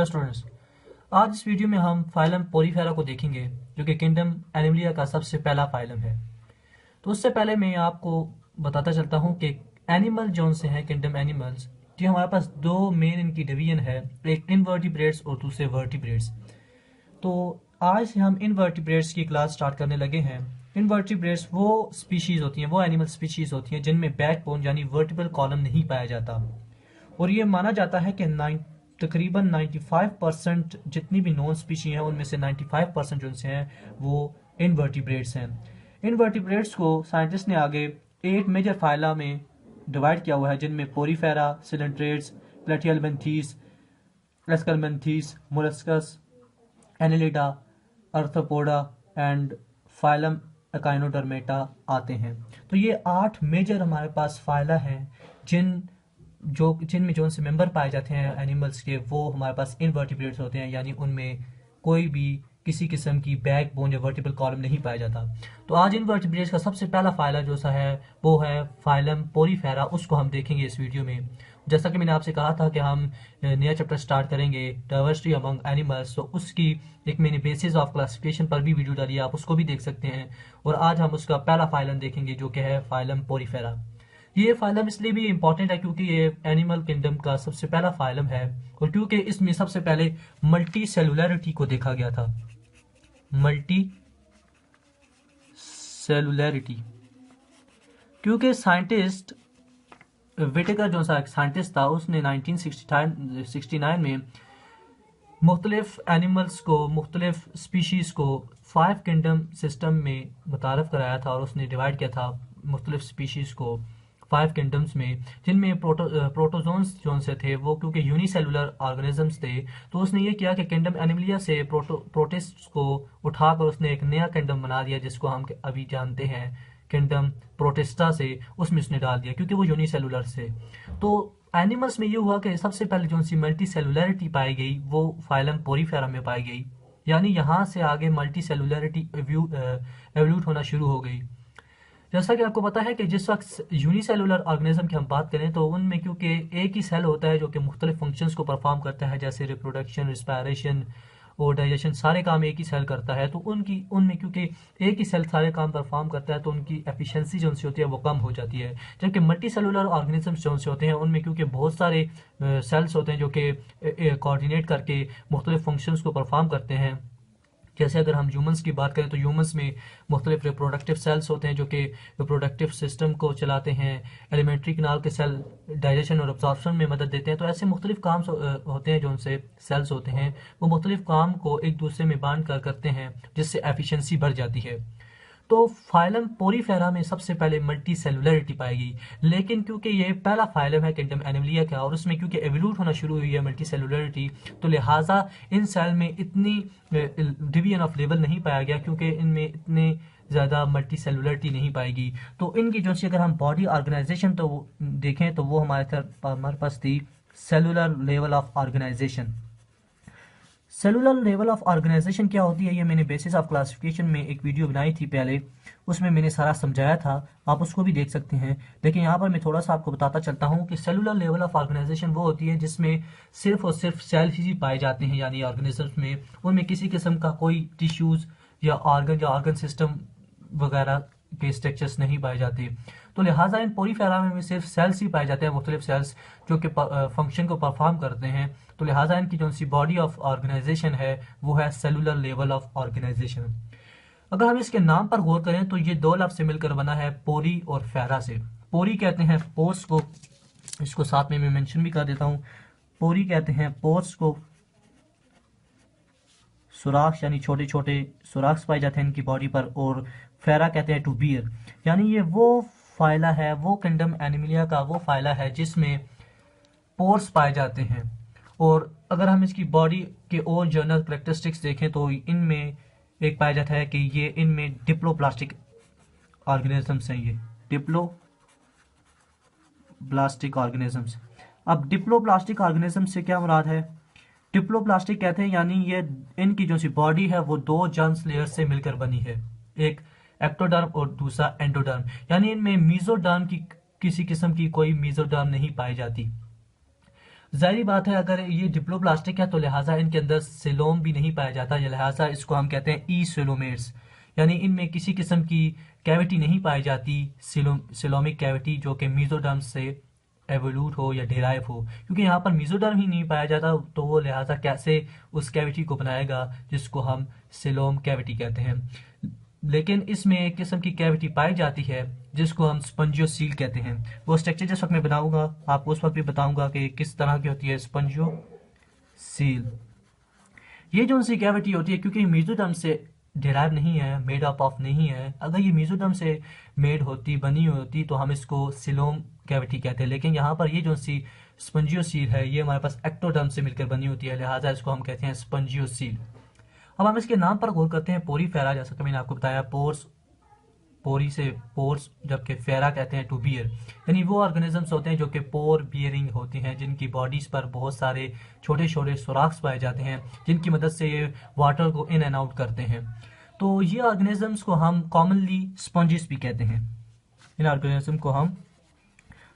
Students, आज इस video में हम फाइलम पोरीफेरा को देखेंगे जो कि किंगडम एनिमलिया का सबसे पहला फाइलम है। तो उससे पहले मैं आपको बताता चलता हूँ कि एनिमल जोन से हैं किंगडम एनिमल्स, जो हमारे पास दो मेन इनकी डिवीजन है, एक इनवर्टिब्रेट्स और दूसरे वर्टिब्रेट्स। तो आज से हम इनवर्टिब्रेट्स की क्लास स्टार्ट करने लगे हैं। इनवर्टिब्रेट्स वो स्पीशीज होती हैं, वो एनिमल स्पीशीज होती हैं जिनमें बैकबोन यानी वर्टिब्रल कॉलम नहीं पाया जाता, और ये माना जाता है कि तकरीबन 95% जितनी भी नॉन स्पीशी हैं उनमें से 95% जो उनसे हैं वो इनवर्टिब्रेट्स हैं। इनवर्टिब्रेट्स को साइंटिस्ट ने आगे 8 मेजर फाइला में डिवाइड किया हुआ है, जिनमें porifera, coelenterates, platyhelminthes, aschelminthes, molluscs, annelida, arthropoda and phylum echinodermata आते हैं। तो ये 8 मेजर हमारे पास फाइला हैं जिनमें जो से मेंबर पाए जाते हैं एनिमल्स के, वो हमारे पास इनवर्टिब्रेट्स होते हैं, यानी उनमें कोई भी किसी किस्म की बैक बोन या वर्टिब्रल कॉलम नहीं पाया जाता। तो आज इनवर्टिब्रेट्स का सबसे पहला फाइला जो सा है वो है फाइलम पोरीफेरा, उसको हम देखेंगे इस वीडियो में। जैसा कि मैंने आपसे कहा था कि हम नया चैप्टर स्टार्ट करेंगे डाइवर्सिटी अमंग एनिमल्स, तो उसकी एक मैंने बेसिस ऑफ क्लासिफिकेशन पर भी वीडियो डाली है, आप उसको भी देख सकते हैं। और आज हम उसका पहला फाइलम देखेंगे जो कि है फाइलम पोरीफेरा। ये फाइलम इसलिए भी इम्पोर्टेंट है क्योंकि ये एनिमल किंगडम का सबसे पहला फाइलम है, और क्योंकि इसमें सबसे पहले मल्टी सेलुलरिटी को देखा गया था। मल्टी सेलुलरिटी, क्योंकि साइंटिस्ट विटेकर जो सा साइंटिस्ट था उसने 1969 में मुख्तलिफ एनिमल्स को, मुख्तलिफ स्पीशीज़ को 5 किंगडम सिस्टम में मुतारफ़ कराया था, और उसने डिवाइड किया था मुख्तलिफ स्पीशीज़ को 5 किंगडम्स में, जिनमें प्रोटोजोन्स जो से थे वो क्योंकि यूनिसेलुलर ऑर्गेनिजम्स थे, तो उसने ये किया कि किंगडम एनिमलिया से प्रोटिस्ट्स को उठाकर उसने एक नया किंगडम बना दिया, जिसको हम अभी जानते हैं किंगडम प्रोटिस्टा से, उसमें उसने डाल दिया क्योंकि वो यूनिसेलुलर से। तो एनिमल्स में ये हुआ कि सबसे पहले जो सी मल्टी सेलुलरिटी पाई गई वो फाइलम पोरीफेरा में पाई गई, यानी यहाँ से आगे मल्टी सेलुलरिटी एवल्यूट होना शुरू हो गई। जैसा कि आपको पता है कि जिस वक्त यूनिसेलुलर ऑर्गेनिज्म की हम बात करें तो उनमें क्योंकि एक ही सेल होता है जो कि मुख्तलिफ फंक्शंस को परफॉर्म करता है, जैसे रिप्रोडक्शन, रिस्पायरेशन और डाइजेशन, सारे काम एक ही सेल करता है। तो उनमें क्योंकि एक ही सेल सारे काम परफॉर्म करता है तो उनकी एफिशिएंसी जो उनसे होती है वो कम हो जाती है। जबकि मल्टी सेलुलर ऑर्गेनिजम्स जो उनसे होते हैं उनमें क्योंकि बहुत सारे सेल्स होते हैं जो कि कोऑर्डिनेट करके मुख्तलिफ फंक्शंस को परफॉर्म करते हैं। जैसे अगर हम ह्यूमंस की बात करें तो ह्यूमंस में मुख्तलिफ रिप्रोडक्टिव सेल्स होते हैं जो कि रिप्रोडक्टिव सिस्टम को चलाते हैं, एलिमेंट्री कनाल के सेल डाइजेशन और अब्जॉर्प्शन में मदद देते हैं। तो ऐसे मुख्तलिफ काम होते हैं जो उनसे सेल्स होते हैं, वो मुख्तलिफ काम को एक दूसरे में बांध कर करते हैं, जिससे एफिशिएंसी बढ़ जाती है। तो फाइलम पोरीफेरा में सबसे पहले मल्टी सेलुलरिटी पाएगी, लेकिन क्योंकि ये पहला फाइलम है किंगडम एनिमलिया का और उसमें क्योंकि एवोल्यूट होना शुरू हुई है मल्टी सेलुलरिटी, तो लिहाजा इन सेल में इतनी डिवीजन ऑफ लेवल नहीं पाया गया, क्योंकि इनमें इतने ज़्यादा मल्टी सेलुलरिटी नहीं पाएगी। तो इनकी जो सी अगर हम बॉडी ऑर्गेनाइजेशन तो देखें तो वो हमारे पास थी cellular level of organization. Cellular level of organization क्या होती है, ये मैंने बेसिस ऑफ क्लासिफिकेशन में एक वीडियो बनाई थी पहले, उसमें मैंने सारा समझाया था, आप उसको भी देख सकते हैं। लेकिन यहाँ पर मैं थोड़ा सा आपको बताता चलता हूँ कि सेलुलर लेवल ऑफ ऑर्गेनाइजेशन वो होती है जिसमें सिर्फ और सिर्फ सेल ही पाए जाते हैं, यानी ऑर्गेनिजम्स में उनमें किसी किस्म का कोई टिश्यूज़ या ऑर्गन सिस्टम वगैरह के स्ट्रक्चर्स नहीं पाए जाते। तो लिहाजा इन पोरीफेरा में सिर्फ सेल्स ही पाए जाते हैं, मुख्तलिफ सेल्स जो कि फंक्शन को परफॉर्म करते हैं। तो लिहाजा इनकी जो सी बॉडी ऑफ ऑर्गेनाइजेशन है वो है सेलुलर लेवल ऑफ ऑर्गेनाइजेशन। अगर हम इसके नाम पर गौर करें तो ये दो लफ्ज़ से मिलकर बना है, पोरी और फेरा से। पोरी कहते हैं पोर्स को, इसको साथ में मैं मेंशन भी कर देता हूँ, पोरी कहते हैं पोर्स को, सुराख यानी छोटे छोटे सुराख पाए जाते हैं इनकी बॉडी पर, और फेरा कहते हैं टू बियर, यानी ये वो फाइला है, वो किंगडम एनिमलिया का वो फाइला है जिसमें पोर्स पाए जाते हैं। और अगर हम इसकी बॉडी के और जनरल करेक्टरिस्टिक्स देखें तो इनमें एक पाया जाता है कि ये इनमें डिप्लोप्लास्टिक ऑर्गेनिजम्स हैं, ये डिप्लोप्लास्टिक ऑर्गेनिजम्स। अब डिप्लोप्लास्टिक ऑर्गेनिज्म से क्या मुराद है, डिप्लोप्लास्टिक कहते हैं यानी ये इनकी जो सी बॉडी है वो दो जर्म्स लेयर से मिलकर बनी है, एक एक्टोडर्म और दूसरा एंडोडर्म, यानी इनमें मीजोडर्म की किसी किस्म की कोई मीजोडर्म नहीं पाई जाती। जाहिर बात है अगर ये डिप्लोप्लास्टिक है तो लिहाजा इनके अंदर सिलोम भी नहीं पाया जाता, या लिहाजा इसको हम कहते हैं ई सिलोमेट्स, यानी इनमें किसी किस्म की कैविटी नहीं पाई जाती, सिलोमिक कैविटी जो कि मीजोडर्म से एवोल्यूट हो या डिराइव हो, क्योंकि यहाँ पर मीजोडर्म ही नहीं पाया जाता तो वो लिहाजा कैसे उस कैविटी को बनाएगा जिसको हम सिलोम कैविटी कहते हैं। लेकिन इसमें एक किस्म की कैविटी पाई जाती है जिसको हम स्पंजियोसील कहते हैं। वो स्ट्रक्चर जिस वक्त मैं बनाऊंगा आपको उस वक्त भी बताऊंगा कि किस तरह की होती है स्पंजियोसील। ये जो सी कैविटी होती है क्योंकि मेसोडर्म से डिराइव नहीं है, मेड अप ऑफ नहीं है, अगर ये मेसोडर्म से मेड होती बनी होती तो हम इसको सिलोम कैविटी कहते हैं, लेकिन यहाँ पर ये जो सी स्पंजियोसील है ये हमारे पास एक्टोडर्म से मिलकर बनी होती है, लिहाजा इसको हम कहते हैं स्पंजियोसील। अब हम इसके नाम पर गौर करते हैं। पोरीफेरा, जैसा कि मैंने आपको बताया, पोर्स, पोरी से पोर्स, जबकि फेरा कहते हैं टू बियर, यानी वो ऑर्गेनिजम्स होते हैं जो कि पोर बियरिंग होती हैं, जिनकी बॉडीज पर बहुत सारे छोटे छोटे सुराख्स पाए जाते हैं जिनकी मदद से ये वाटर को इन एंड आउट करते हैं। तो ये ऑर्गेनिजम्स को हम कॉमनली स्पंजिस भी कहते हैं। इन ऑर्गेनिज्म को हम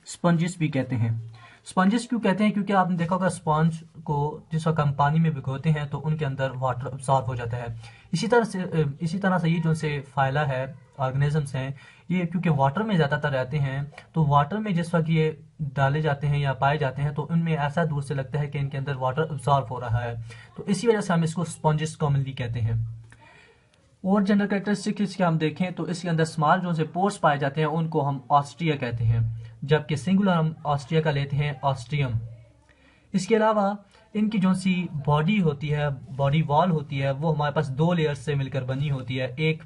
स्पंजिस भी कहते हैं। स्पंजिस क्यों कहते हैं? क्योंकि आपने देखा होगा स्पंज को जिस वक्त हम पानी में भिगोते हैं तो उनके अंदर वाटर अब्सॉर्ब हो जाता है। इसी तरह से ये जो से फाइला है, ऑर्गेनिजम्स हैं, ये क्योंकि वाटर में ज़्यादातर रहते हैं तो वाटर में जिस वक्त ये डाले जाते हैं या पाए जाते हैं तो उनमें ऐसा दूर से लगता है कि इनके अंदर वाटर अब्सॉर्ब हो रहा है, तो इसी वजह से हम इसको स्पंजिस कॉमनली कहते हैं। और जनरल कैरेक्टरिस्टिक इसके हम देखें तो इसके अंदर स्मॉल जो से पोर्स पाए जाते हैं उनको हम ऑस्ट्रिया कहते हैं, जबकि सिंगुलर हम ऑस्ट्रिया का लेते हैं ऑस्ट्रियम। इसके अलावा इनकी जो सी बॉडी होती है, बॉडी वॉल होती है, वो हमारे पास दो लेयर्स से मिलकर बनी होती है, एक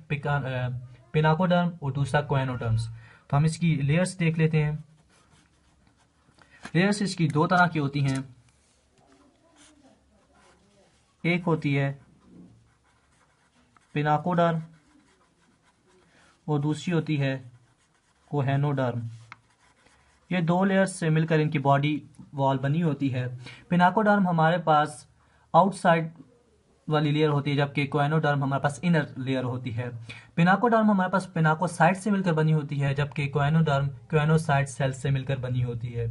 पिनाकोडर्म और दूसरा कोएनोडर्म्स। तो हम इसकी लेयर्स देख लेते हैं। लेयर्स इसकी दो तरह की होती हैं, एक होती है पिनाकोडर्म और दूसरी होती है कोहेनोडर्म। ये दो लेयर्स से मिलकर इनकी बॉडी वॉल बनी होती है। पिनाकोडर्म हमारे पास आउटसाइड वाली लेयर होती है, जबकि कोएनोडर्म हमारे पास इनर लेयर होती है। पिनाकोडर्म हमारे पास पिनाकोसाइट से मिलकर बनी होती है, जबकि कोएनोडर्म कोएनोसाइट सेल्स से मिलकर बनी होती है।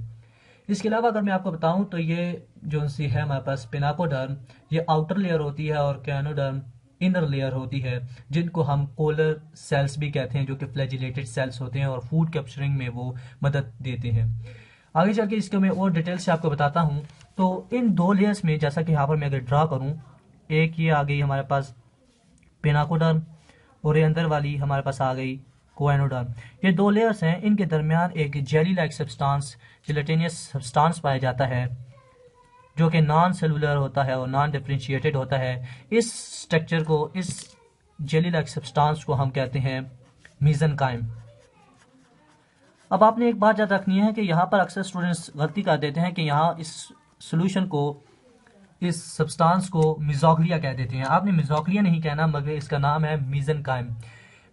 इसके अलावा अगर मैं आपको बताऊं तो ये जो सी है हमारे पास पिनाकोडर्म, ये आउटर लेयर होती है और कोएनोडर्म इनर लेयर होती है, जिनको हम पोलर सेल्स भी कहते हैं, जो कि फ्लैजिलेटेड सेल्स होते हैं और फूड कैप्चरिंग में वो मदद देते हैं। आगे चल के इसको मैं और डिटेल से आपको बताता हूँ। तो इन दो लेयर्स में जैसा कि यहाँ पर मैं अगर ड्रा करूँ, एक ये आ गई हमारे पास पिनाकोडर्म और ये अंदर वाली हमारे पास आ गई कोएनोडर्म। ये दो लेयर्स हैं, इनके दरमियान एक jelly like substance, gelatinous substance पाया जाता है जो कि नॉन सेलुलर होता है और नॉन डिफरेंशिएटेड होता है। इस स्ट्रक्चर को, इस जेली लाइक सब्सटेंस को हम कहते हैं मीज़ेनकाइम। अब आपने एक बात याद रखनी है कि यहाँ पर अक्सर स्टूडेंट्स गलती कर देते हैं कि यहाँ इस सोल्यूशन को, इस सब्सटेंस को मिज़ोग्लिया कह देते हैं। आपने मिज़ोग्लिया नहीं कहना, मगर इसका नाम है मीज़ेनकाइम।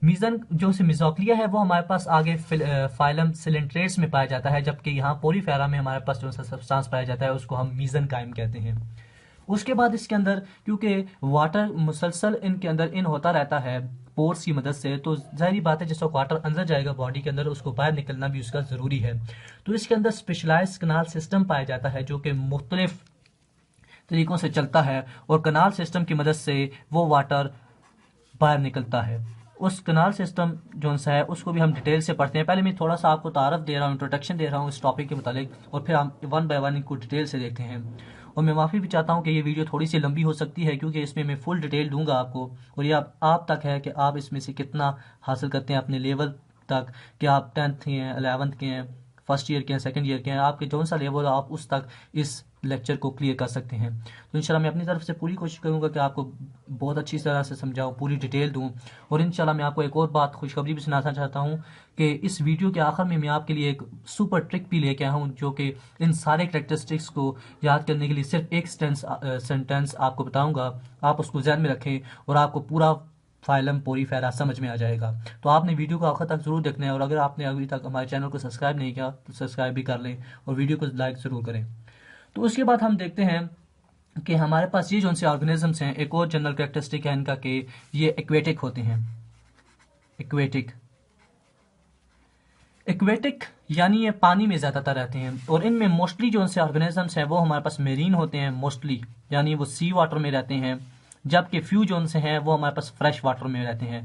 मीज़न जो से मिज़ोग्लिया है वो हमारे पास आगे फाइलम सिलेंट्रेट्स में पाया जाता है, जबकि यहाँ पोरीफेरा में हमारे पास जो सा सब्सटेंस पाया जाता है उसको हम मीज़ेनकाइम कहते हैं। उसके बाद इसके अंदर क्योंकि वाटर मुसलसल इनके अंदर इन होता रहता है पोर्स की मदद से, तो जाहिर बात है जिस वक्त वाटर अंदर जाएगा बॉडी के अंदर उसको बाहर निकलना भी उसका ज़रूरी है। तो इसके अंदर स्पेशलाइज कनाल सिस्टम पाया जाता है जो कि मुख्तलिफ तरीक़ों से चलता है और कनाल सिस्टम की मदद से वो वाटर बाहर निकलता है। उस कनाल सिस्टम जो सा है उसको भी हम डिटेल से पढ़ते हैं। पहले मैं थोड़ा सा आपको तारफ़ दे रहा हूँ, इंट्रोडक्शन दे रहा हूँ इस टॉपिक के मुतालिक, और फिर हम वन बाय वन इनको डिटेल से देखते हैं। और मैं माफ़ी भी चाहता हूँ कि ये वीडियो थोड़ी सी लंबी हो सकती है क्योंकि इसमें मैं फुल डिटेल दूंगा आपको, और ये आप तक है कि आप इसमें से कितना हासिल करते हैं अपने लेवल तक, कि आप 10th के हैं, 11th के हैं, फर्स्ट ईयर के हैं, सेकंड ईयर के हैं, आपके जो सा लेवल है आप उस तक इस लेक्चर को क्लियर कर सकते हैं। तो इंशाल्लाह मैं अपनी तरफ से पूरी कोशिश करूंगा कि आपको बहुत अच्छी तरह से समझाऊं, पूरी डिटेल दूं। और इंशाल्लाह मैं आपको एक और बात, खुशखबरी भी सुनाना चाहता हूं कि इस वीडियो के आखिर में मैं आपके लिए एक सुपर ट्रिक भी लेके आया हूं, जो कि इन सारे कैरेक्टरिस्टिक्स को याद करने के लिए सिर्फ एक सेंटेंस आपको बताऊँगा, आप उसको ध्यान में रखें और आपको पूरा फाइलम पोरीफेरा समझ में आ जाएगा। तो आपने वीडियो को आखिर तक ज़रूर देखना है, और अगर आपने अभी तक हमारे चैनल को सब्सक्राइब नहीं किया तो सब्सक्राइब भी कर लें और वीडियो को लाइक ज़रूर करें। तो उसके बाद हम देखते हैं कि हमारे पास ये जो से ऑर्गेनिजम्स हैं, एक और जनरल कैरेक्टरिस्टिक है इनका कि ये एक्वेटिक होते हैं। एक्वेटिक एक्वेटिक यानी ये पानी में ज़्यादातर रहते हैं, और इनमें मोस्टली जो उनसे ऑर्गेनिजम्स हैं वो हमारे पास मेरीन होते हैं मोस्टली, यानी वो सी वाटर में रहते हैं, जबकि फ्यू जो उनसे हैं वो हमारे पास फ्रेश वाटर में रहते हैं।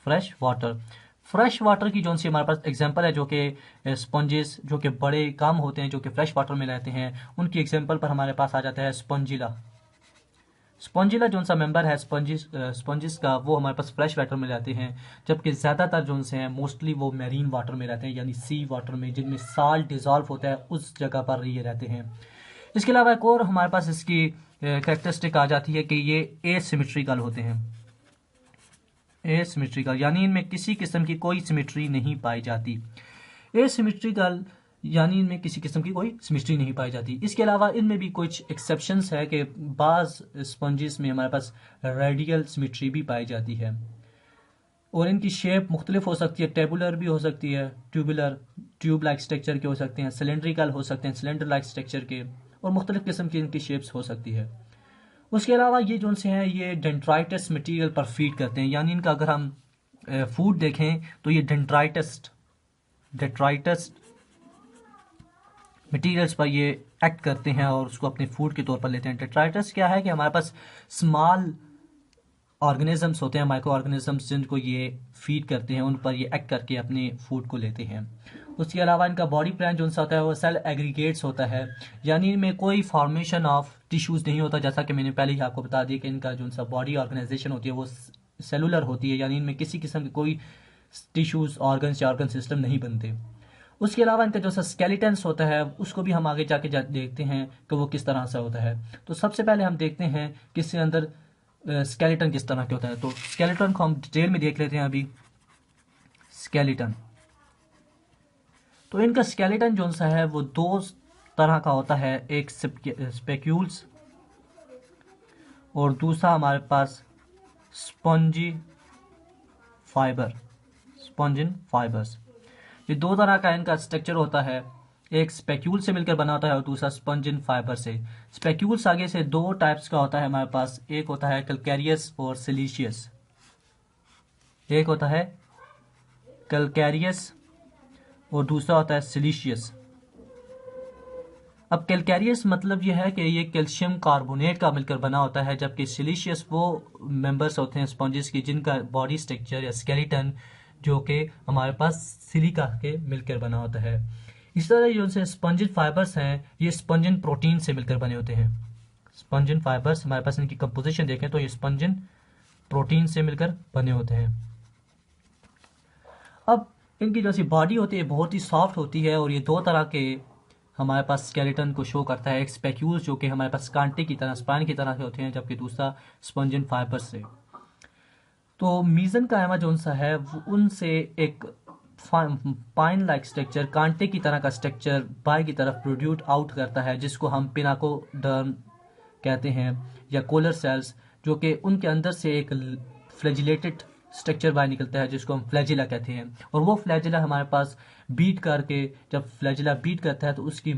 फ्रेश वाटर की जो उनसे हमारे पास एग्जांपल है जो कि स्पंजेस जो कि बड़े कम होते हैं जो कि फ्रेश वाटर में रहते हैं, उनकी एग्जांपल पर हमारे पास आ जाता है स्पॉन्जिला जो सा मेंबर है स्पंजिस का, वो हमारे पास फ्रेश वाटर में रहते हैं, जबकि ज़्यादातर जो उनसे हैं मोस्टली वो मैरीन वाटर में रहते हैं, यानी सी वाटर में, जिनमें साल्ट डिज़ोल्व होता है उस जगह पर ये रहते हैं। इसके अलावा एक और हमारे पास इसकी कैरेक्टरिस्टिक आ जाती है कि ये एसिमेट्रिकल होते हैं। एसिमेट्रिकल यानी इनमें किसी किस्म की कोई सिमेट्री नहीं पाई जाती। एसिमेट्रिकल यानी इनमें किसी किस्म की कोई सिमेट्री नहीं पाई जाती। इसके अलावा इनमें भी कुछ एक्सेप्शंस है कि बाज़ स्पंजेस में हमारे पास रेडियल सिमेट्री भी पाई जाती है, और इनकी शेप मुख्तलिफ हो सकती है, टेबुलर भी हो सकती है, ट्यूब लाइक स्ट्रक्चर के हो सकते हैं, सिलेंड्रिकल हो सकते हैं, सिलेंडर लाइक स्ट्रक्चर के, और मुख्तलिफ किस्म की इनकी शेप्स हो सकती है। उसके अलावा ये जो से हैं ये डेंड्राइटस मटेरियल पर फीड करते हैं, यानी इनका अगर हम फूड देखें तो ये डेंड्राइटस मटेरियल्स पर ये एक्ट करते हैं और उसको अपने फूड के तौर पर लेते हैं। डेट्राइटस क्या है कि हमारे पास स्मॉल ऑर्गेनिजम्स होते हैं, माइक्रो ऑर्गेनिजम्स, जिनको ये फीड करते हैं, उन पर ये एक्ट करके अपने फूड को लेते हैं। उसके अलावा इनका बॉडी प्लान जो सा होता है वो सेल एग्रीगेट्स होता है, यानी इनमें कोई फॉर्मेशन ऑफ टिश्यूज़ नहीं होता, जैसा कि मैंने पहले ही आपको बता दिया कि इनका जो सा बॉडी ऑर्गेनाइजेशन होती है वो सेलुलर होती है, यानी इनमें किसी किस्म के कोई टिश्यूज़ ऑर्गन्स या ऑर्गन सिस्टम नहीं बनते। उसके अलावा इनका जो सा स्केलेटन्स होता है उसको भी हम आगे जाके देखते हैं कि वो किस तरह से होता है। तो सबसे पहले हम देखते हैं कि इसके अंदर स्केलेटन किस तरह के होता है। तो स्केलेटन को हम डिटेल में देख लेते हैं अभी। स्केलेटन, तो इनका स्केलेटन जो सा है वो दो तरह का होता है, एक स्पेक्यूल्स और दूसरा हमारे पास स्पंजिन फाइबर्स। ये दो तरह का इनका स्ट्रक्चर होता है, एक स्पेक्यूल से मिलकर बना होता है और दूसरा स्पंजिन फाइबर से। स्पेक्यूल्स आगे से दो टाइप्स का होता है हमारे पास, एक होता है कैलकैरियस और सिलीशियस। एक होता है कैलकैरियस और दूसरा होता है सिलीशियस। अब कैलकैरियस मतलब यह है कि ये कैल्शियम कार्बोनेट का मिलकर बना होता है, जबकि सिलीशियस वो मेंबर्स होते हैं स्पंजेस की जिनका बॉडी स्ट्रक्चर या स्केलेटन जो कि हमारे पास सिलिका के मिलकर बना होता है। इस तरह जो से स्पंजिन फाइबर्स हैं ये स्पंजिन प्रोटीन से मिलकर बने होते हैं। स्पंजिन फाइबर्स हमारे पास इनकी कंपोजिशन देखें तो ये स्पंजिन प्रोटीन से मिलकर बने होते हैं। अब इनकी जो सी बॉडी होती है बहुत ही सॉफ्ट होती है और ये दो तरह के हमारे पास स्केलेटन को शो करता है, एक स्पेक्यूल्स जो कि हमारे पास कांटे की तरह स्पाइन की तरह के होते हैं, जबकि दूसरा स्पंजिन फाइबर्स से। तो मीजनकाइमा जो सा है उनसे एक पाइन लाइक स्ट्रक्चर, कांटे की तरह का स्ट्रक्चर बाहर की तरफ प्रोड्यूस आउट करता है, जिसको हम पिनाकोडर्म कहते हैं या कोलर सेल्स, जो कि उनके अंदर से एक फ्लैजिलेटेड स्ट्रक्चर बाहर निकलता है जिसको हम फ्लैजिला कहते हैं। और वो फ्लैजिला हमारे पास बीट करके, जब फ्लैजिला बीट करता है तो उसकी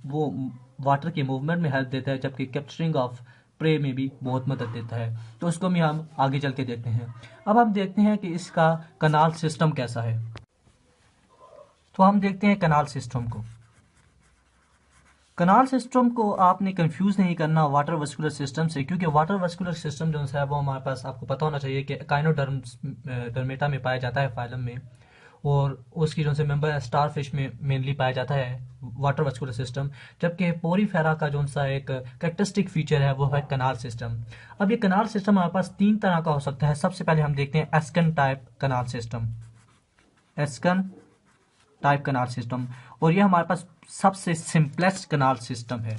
वो वाटर के मूवमेंट में हेल्प देता है, जबकि कैप्चरिंग ऑफ प्रे में भी बहुत मदद देता है। तो उसको भी हम आगे चल के देखते हैं। अब हम देखते हैं कि इसका कनाल सिस्टम कैसा है। तो हम देखते हैं कनाल सिस्टम को। कनाल सिस्टम को आपने कंफ्यूज नहीं करना वाटर वस्कुलर सिस्टम से, क्योंकि वाटर वस्कुलर सिस्टम जो है वो हमारे पास आपको पता होना चाहिए कि काइनोडर्मेटा में पाया जाता है फाइलम में, और उसकी जो से मेंबर है स्टारफिश में मेनली पाया जाता है वाटर वस्कुलर सिस्टम, जबकि पोरीफेरा का जो सा एक कैरेक्टरिस्टिक फीचर है वो है कनाल सिस्टम। अब ये कनाल सिस्टम हमारे पास तीन तरह का हो सकता है। सबसे पहले हम देखते हैं एस्कन type canal system. एस्कन type canal system, और ये हमारे पास सबसे सिंपलेस्ट कनाल सिस्टम है।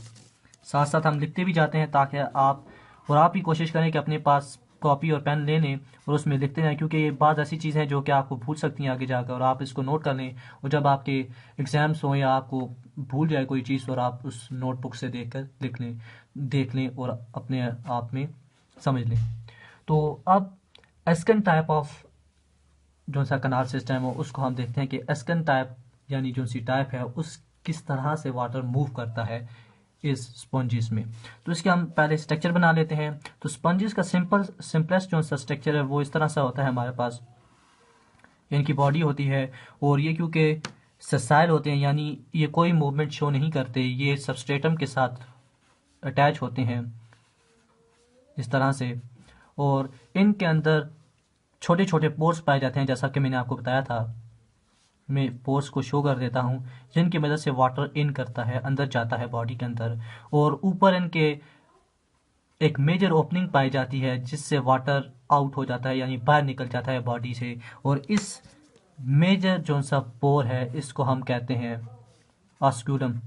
साथ साथ हम लिखते भी जाते हैं ताकि आप भी कोशिश करें कि अपने पास कॉपी और पेन ले लें और उसमें लिखते रहें, क्योंकि ये बात ऐसी चीज़ है जो कि आपको भूल सकती हैं आगे जाकर, और आप इसको नोट कर लें और जब आपके एग्जाम्स हों या आपको भूल जाए कोई चीज़ और आप उस नोटबुक से देख लें और अपने आप में समझ लें। तो अब एस्कन टाइप ऑफ जो सा कनाल सिस्टम है उसको हम देखते हैं कि एस्कन टाइप यानी जो सी टाइप है उस किस तरह से वाटर मूव करता है इस स्पंजिस में। तो इसके हम पहले स्ट्रक्चर बना लेते हैं। तो स्पंजिस का सिंपलेस्ट जो सा स्ट्रक्चर है वो इस तरह से होता है हमारे पास। इनकी बॉडी होती है और ये क्योंकि ससाइल होते हैं, यानी ये कोई मूवमेंट शो नहीं करते, ये सबस्ट्रेटम के साथ अटैच होते हैं इस तरह से, और इनके अंदर छोटे छोटे पोर्स पाए जाते हैं, जैसा कि मैंने आपको बताया था। मैं पोर्स को शो कर देता हूँ, जिनकी मदद से वाटर इन करता है, अंदर जाता है बॉडी के अंदर, और ऊपर इनके एक मेजर ओपनिंग पाई जाती है जिससे वाटर आउट हो जाता है, यानी बाहर निकल जाता है बॉडी से। और इस मेजर जो सा पोर है इसको हम कहते हैं ऑस्क्यूलम।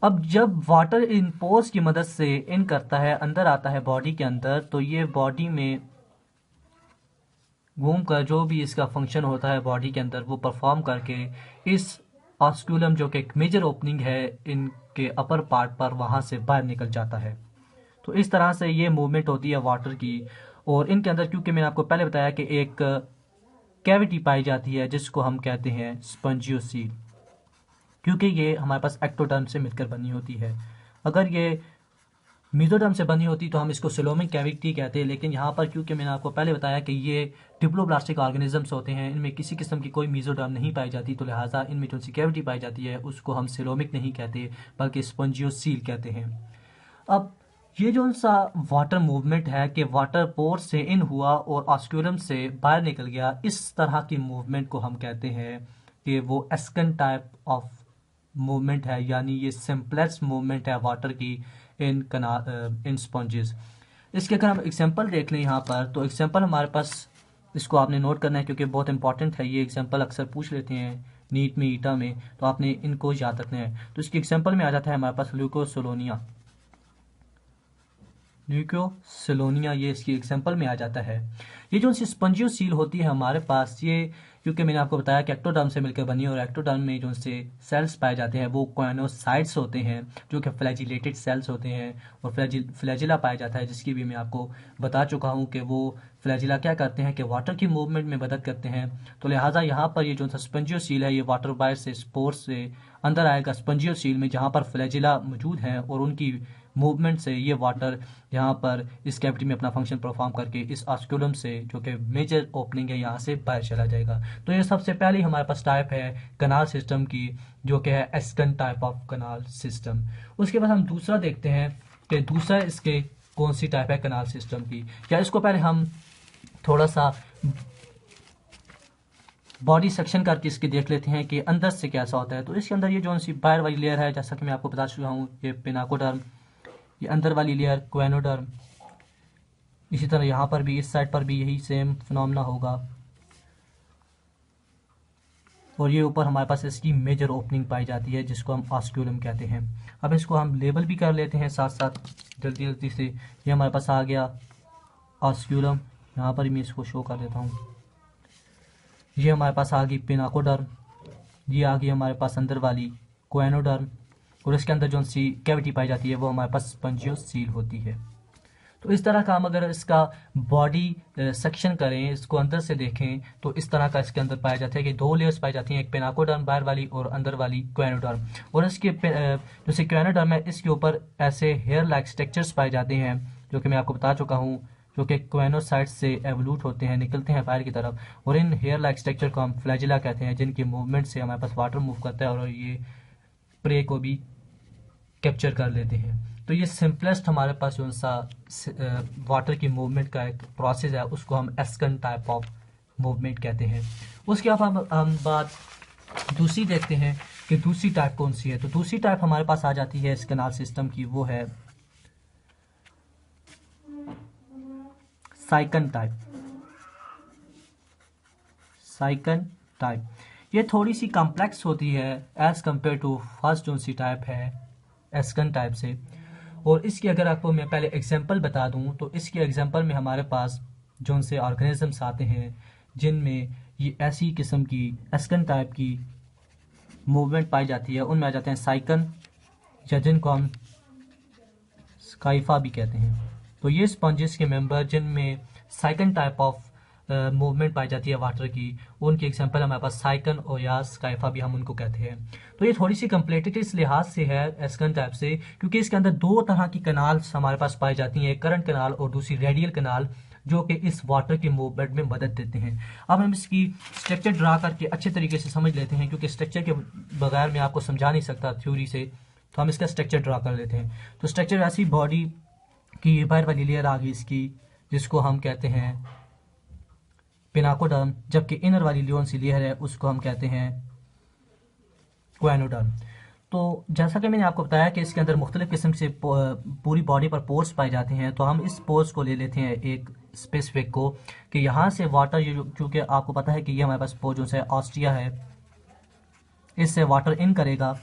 अब जब वाटर इन पोर्स की मदद से इन करता है, अंदर आता है बॉडी के अंदर, तो ये बॉडी में घूम कर जो भी इसका फंक्शन होता है बॉडी के अंदर वो परफॉर्म करके इस ऑस्क्यूलम जो कि एक मेजर ओपनिंग है इनके अपर पार्ट पर, वहाँ से बाहर निकल जाता है। तो इस तरह से ये मूवमेंट होती है वाटर की। और इनके अंदर, क्योंकि मैंने आपको पहले बताया कि एक कैविटी पाई जाती है जिसको हम कहते हैं स्पंजियोसील, क्योंकि ये हमारे पास एक्टोडर्म से मिलकर बनी होती है। अगर ये मेसोडर्म से बनी होती तो हम इसको सिलोमिक कैविटी कहते हैं, लेकिन यहाँ पर क्योंकि मैंने आपको पहले बताया कि ये डिप्लोब्लास्टिक ऑर्गेनिजम्स होते हैं, इनमें किसी किस्म की कोई मेसोडर्म नहीं पाई जाती, तो लिहाजा इनमें जो सी कैविटी पाई जाती है उसको हम सिलोमिक नहीं कहते बल्कि स्पंजियोसील कहते हैं। अब ये जो सा वाटर मूवमेंट है कि वाटर पोर से इन हुआ और ऑस्क्यूलम से बाहर निकल गया, इस तरह की मूवमेंट को हम कहते हैं कि वो एस्कन टाइप ऑफ मूवमेंट है, यानी ये सिंपलेस्ट मूवमेंट है वाटर की इन स्पॉन्जेस। इसके अगर हम एग्जांपल देख लें यहाँ पर, तो एग्जांपल हमारे पास, इसको आपने नोट करना है क्योंकि बहुत इंपॉर्टेंट है, ये एग्जांपल अक्सर पूछ लेते हैं नीट में, ईटा में, तो आपने इनको याद रखना है। तो इसके एग्जांपल में आ जाता है हमारे पास ल्यूकोसोलोनिया, ल्यूकोसिलोनिया, ये इसकी एग्जांपल में आ जाता है। ये जो स्पंजियोसील होती है हमारे पास, ये क्योंकि मैंने आपको बताया कि एक्टोडर्म से मिलकर बनी है, और एक्टोडर्म में जो से सेल्स पाए जाते हैं वो कोएनोसाइट्स होते हैं जो कि फ्लैजिलेटेड सेल्स होते हैं, और फ्लैजिला पाया जाता है जिसकी भी मैं आपको बता चुका हूँ कि वो फ्लैजिला क्या करते हैं कि वाटर की मूवमेंट में मदद करते हैं। तो लिहाजा यहाँ पर ये जो स्पंजियोसील है ये वाटर बाहर से स्पोर्स से अंदर आएगा स्पंजियोसील में, जहाँ पर फ्लैजिला मौजूद हैं, और उनकी मूवमेंट से ये वाटर यहाँ पर इस कैविटी में अपना फंक्शन परफॉर्म करके इस ऑस्क्यूलम से जो कि मेजर ओपनिंग है यहाँ से बाहर चला जाएगा। तो ये सबसे पहले हमारे पास टाइप है कनाल सिस्टम की, जो कि है एस्कन टाइप ऑफ कनाल सिस्टम। उसके बाद हम दूसरा देखते हैं कि दूसरा इसके कौन सी टाइप है कनाल सिस्टम की, या इसको पहले हम थोड़ा सा बॉडी सेक्शन करके इसके देख लेते हैं कि अंदर से कैसा होता है। तो इसके अंदर ये जो सी बाहर वाली लेयर है, जैसा कि मैं आपको बता चुका हूँ, ये पिनाकोडर्म, ये अंदर वाली लेयर क्वेनोडर्म, इसी तरह यहाँ पर भी इस साइड पर भी यही सेम फिनोमेना होगा, और ये ऊपर हमारे पास इसकी मेजर ओपनिंग पाई जाती है जिसको हम ऑस्क्यूलम कहते हैं। अब इसको हम लेबल भी कर लेते हैं साथ साथ जल्दी जल्दी से। ये हमारे पास आ गया ऑस्क्यूलम, यहाँ पर मैं इसको शो कर देता हूँ। ये हमारे पास आ गई पिनाकोडर्म, ये आ गई हमारे पास अंदर वाली कोएनोडर्म, और इसके अंदर जो सी कैविटी पाई जाती है वो हमारे पास स्पंजियोसील होती है। तो इस तरह का हम अगर इसका बॉडी सेक्शन करें, इसको अंदर से देखें, तो इस तरह का इसके अंदर पाया जाता है कि दो लेयर्स पाई जाती हैं, एक पेनाकोडर्म बाहर वाली और अंदर वाली क्वेनोडर्म। और इसके जो सी क्वेनोडर्म है इसके ऊपर ऐसे हेयर लाइक स्ट्रक्चर्स पाए जाते हैं जो कि मैं आपको बता चुका हूँ, जो कि क्वेनोसाइट्स से एवोल्यूट होते हैं, निकलते हैं बाहर की तरफ, और इन हेयर लाइक स्ट्रक्चर को हम फ्लैजिला कहते हैं, जिनकी मूवमेंट से हमारे पास वाटर मूव करता है और ये प्रे को भी कैप्चर कर लेते हैं। तो ये सिंपलेस्ट हमारे पास जो सा वाटर की मूवमेंट का एक प्रोसेस है उसको हम एस्कन टाइप ऑफ मूवमेंट कहते हैं। उसके बाद हम बात दूसरी देखते हैं कि दूसरी टाइप कौन सी है। तो दूसरी टाइप हमारे पास आ जाती है इस कैनाल सिस्टम की, वो है साइकन टाइप। साइकन टाइप ये थोड़ी सी कॉम्प्लेक्स होती है एज कंपेयर टू फर्स्ट जो सी टाइप है एस्कन टाइप से। और इसकी अगर आपको मैं पहले एग्जांपल बता दूं, तो इसके एग्जांपल में हमारे पास जो से ऑर्गेनिजम्स आते हैं जिनमें ये ऐसी किस्म की एस्कन टाइप की मूवमेंट पाई जाती है, उनमें आ जाते हैं साइकन, या जिनको हम स्काइफा भी कहते हैं। तो ये स्पंजेस के मेंबर जिनमें साइकन टाइप ऑफ मूवमेंट पाई जाती है वाटर की, उनकी एग्जांपल हमारे पास साइकन और या स्काइफा भी हम उनको कहते हैं। तो ये थोड़ी सी कम्प्लेटेड इस लिहाज से है एस्कन टाइप से, क्योंकि इसके अंदर दो तरह की कनाल्स हमारे पास पाई जाती हैं, एक करंट कनाल और दूसरी रेडियल कनाल, जो कि इस वाटर के मूवमेंट में मदद देते हैं। अब हम इसकी स्ट्रक्चर ड्रा करके अच्छे तरीके से समझ लेते हैं, क्योंकि स्ट्रक्चर के बगैर मैं आपको समझा नहीं सकता थ्योरी से, तो हम इसका स्ट्रक्चर ड्रा कर लेते हैं। तो स्ट्रक्चर ऐसी बॉडी की बाहर वाली लेयर आ गई इसकी, जिसको हम कहते हैं पिनाकोडर्म, जबकि इनर वाली लियोन सी लेयर है उसको हम कहते हैं क्वानोडर्म। तो जैसा कि मैंने आपको बताया कि इसके अंदर मुख्तलिफ किस्म से पूरी बॉडी पर पोर्स पाए जाते हैं, तो हम इस पोर्स को ले लेते हैं एक स्पेसिफिक को, कि यहाँ से वाटर, चूँकि आपको पता है कि ये हमारे पास पोर्स जो है ऑस्ट्रिया है, इससे वाटर इन करेगा।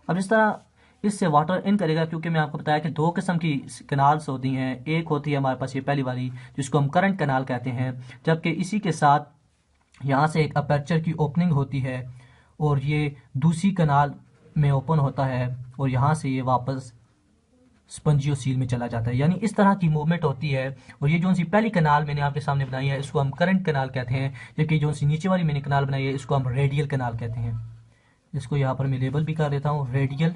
अब इस तरह इससे वाटर इन करेगा, क्योंकि मैं आपको बताया कि दो किस्म की कनाल्स होती हैं। एक होती है हमारे पास ये पहली वाली, जिसको हम करंट कनाल कहते हैं, जबकि इसी के साथ यहाँ से एक अपर्चर की ओपनिंग होती है और ये दूसरी कनाल में ओपन होता है और यहाँ से ये वापस स्पंजियोसील में चला जाता है। यानी इस तरह की मूवमेंट होती है। और ये जो सी पहली कनाल मैंने आपके सामने बनाई है इसको हम करंट कनाल कहते हैं, जबकि जो सी नीचे वाली मैंने कनाल बनाई है इसको हम रेडियल कनाल कहते हैं। इसको यहाँ पर मैं लेबल भी कर देता हूँ, रेडियल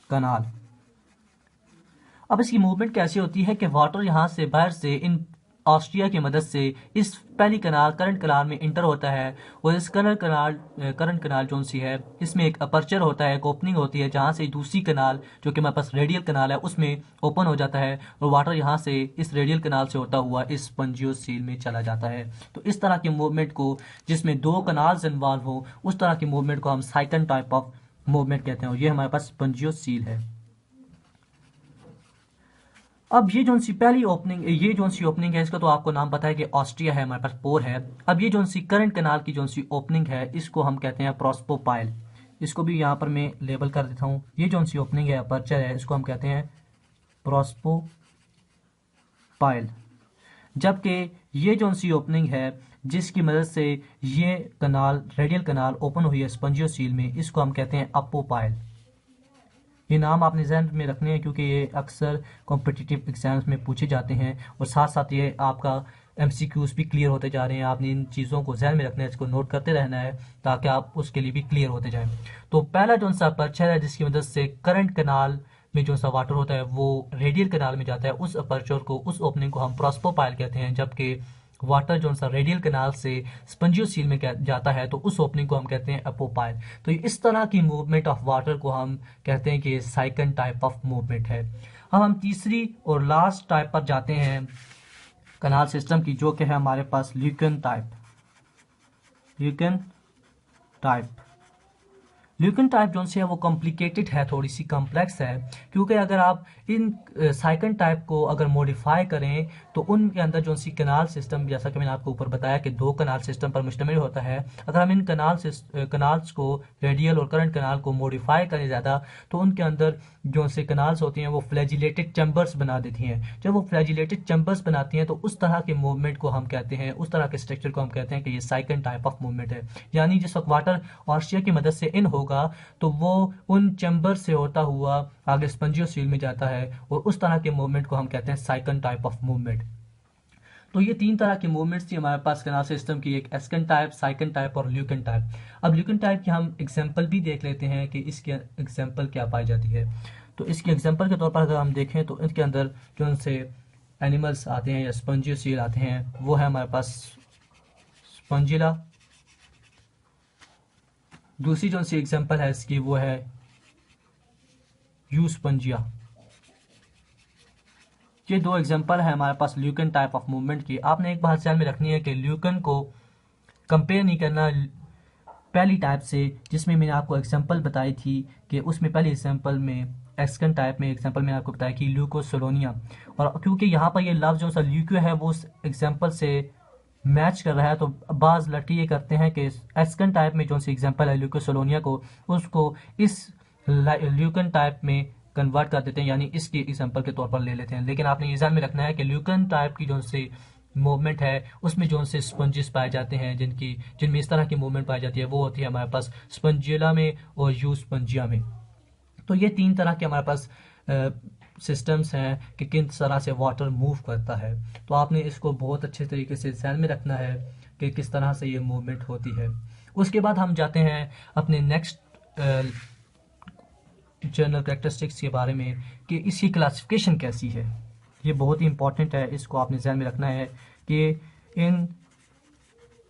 कनाल। अब इसकी मूवमेंट कैसी होती है कि वाटर यहाँ से बाहर से इन ऑस्ट्रिया की मदद से इस पहली कनाल करंट कनाल में इंटर होता है, और इस करंट कनाल जो सी है इसमें एक अपर्चर होता है, एक ओपनिंग होती है, जहाँ से दूसरी कनाल जो कि हमारे पास रेडियल कनाल है उसमें ओपन हो जाता है और वाटर यहाँ से इस रेडियल कनाल से होता हुआ इस स्पंजियोसील में चला जाता है। तो इस तरह की मूवमेंट को, जिसमें दो कनाल्स इन्वॉल्व हो, उस तरह की मूवमेंट को हम साइकन टाइप ऑफ मूवमेंट कहते हैं, और ये हमारे पास स्पंजियोसील है। अब ये जो सी पहली ओपनिंग, ये जो सी ओपनिंग है इसका तो आपको नाम पता है कि ऑस्ट्रिया है, हमारे पास पोर है। अब ये जो सी करंट कनाल की जो सी ओपनिंग है इसको हम कहते हैं प्रोस्पोपाइल। इसको भी यहाँ पर मैं लेबल कर देता हूँ। ये जो सी ओपनिंग है, अपर्चर है, इसको हम कहते हैं प्रोस्पोपाइल। जबकि ये जो सी ओपनिंग है जिसकी मदद से ये कनाल, रेडियल कनाल ओपन हुई है स्पंजियोसील में, इसको हम कहते हैं अपोपाइल। ये नाम आपने ज़हन में रखने हैं, क्योंकि ये अक्सर कॉम्पिटिटिव एग्जाम्स में पूछे जाते हैं, और साथ साथ ये आपका MCQs भी क्लियर होते जा रहे हैं। आपने इन चीज़ों को ज़हन में रखना है, इसको नोट करते रहना है ताकि आप उसके लिए भी क्लियर होते जाएं। तो पहला जो सा अपर्चर है जिसकी मदद से करंट कनाल में जो सा वाटर होता है वो रेडियल कनाल में जाता है, उस अपर्चर को, उस ओपनिंग को हम प्रोस्पोपाइल कहते हैं। जबकि वाटर जो सा रेडियल कनाल से स्पंजियोसील में जाता है तो उस ओपनिंग को हम कहते हैं अपोपाइल। तो इस तरह की मूवमेंट ऑफ वाटर को हम कहते हैं कि साइकन टाइप ऑफ मूवमेंट है। अब हम तीसरी और लास्ट टाइप पर जाते हैं कनाल सिस्टम की, जो कि है हमारे पास ल्यूकन टाइप। ल्यूकन टाइप जो है वो कॉम्प्लिकेटेड है, थोड़ी सी कॉम्प्लेक्स है, क्योंकि अगर आप इन साइकन टाइप को अगर मॉडिफाई करें तो उनके अंदर जो सी कनाल सिस्टम, जैसा कि मैंने आपको ऊपर बताया कि दो कनाल सिस्टम पर मुश्तमिल होता है, अगर हम इन कनाल्स को, रेडियल और करंट कनाल को मॉडिफाई करें ज़्यादा, तो उनके अंदर जो से कनाल्स होती हैं वो फ्लैजिलेटेड चैम्बर्स बना देती हैं। जब वो फ्लैजिलेटेड चैम्बर्स बनाती हैं तो उस तरह के मूवमेंट को हम कहते हैं, उस तरह के स्ट्रक्चर को हम कहते हैं कि ये साइकन टाइप ऑफ मूवमेंट है। यानी जिस वक्त वाटर ऑस्ट्रिया की मदद से इन होगा तो वो उन चैम्बर से होता हुआ आगे स्पंजियोसील में जाता है, और उस तरह के मूवमेंट को हम कहते हैं साइकन टाइप ऑफ मूवमेंट। तो ये तीन तरह की मूवमेंट्स थी हमारे पास कनाल सिस्टम की, एक एस्कन टाइप, साइकन टाइप और ल्यूकन टाइप। अब ल्यूकन टाइप की हम एग्जांपल भी देख लेते हैं कि इसकी एग्जांपल क्या पाई जाती है। तो इसकी एग्जांपल के तौर पर अगर हम देखें तो इसके अंदर जो उनसे एनिमल्स आते हैं या स्पंजियोसील आते हैं वो है हमारे पास स्पंजिला। दूसरी जो सी एग्जांपल है इसकी वो है यूस्पंजिया। ये दो एग्जांपल है हमारे पास ल्यूकन टाइप ऑफ मूवमेंट की। आपने एक बात ध्यान में रखनी है कि ल्यूकन को कंपेयर नहीं करना पहली टाइप से, जिसमें मैंने आपको एग्जांपल बताई थी कि उसमें पहली एग्जांपल में एक्सकन टाइप में एग्जांपल में आपको बताया कि ल्यूकोसोलोनिया, और क्योंकि यहाँ पर ये लफ्ज़ जो सा ल्यूको है वो उस एग्जांपल से मैच कर रहा है, तो बाज़ लड़के ये करते हैं कि एक्सकन टाइप में जो सी एग्जांपल है ल्यूकोसोलोनिया को, उसको इस ल्यूकन टाइप में कन्वर्ट कर देते हैं, यानी इसकी एग्जांपल के तौर पर ले लेते हैं। लेकिन आपने ये ध्यान में रखना है कि ल्यूकन टाइप की जो से मूवमेंट है उसमें जो से स्पंजिस पाए जाते हैं, जिनमें इस तरह की मूवमेंट पाई जाती है, वो होती है हमारे पास स्पंजिला में और यूस्पंजिया में। तो ये तीन तरह के हमारे पास सिस्टम्स हैं कि किस तरह से वाटर मूव करता है। तो आपने इसको बहुत अच्छे तरीके से ध्यान में रखना है कि किस तरह से ये मूवमेंट होती है। उसके बाद हम जाते हैं अपने नेक्स्ट जनरल कैरेक्टरिस्टिक्स के बारे में कि इसकी क्लासिफिकेशन कैसी है। ये बहुत ही इंपॉर्टेंट है, इसको आपने ध्यान में रखना है कि इन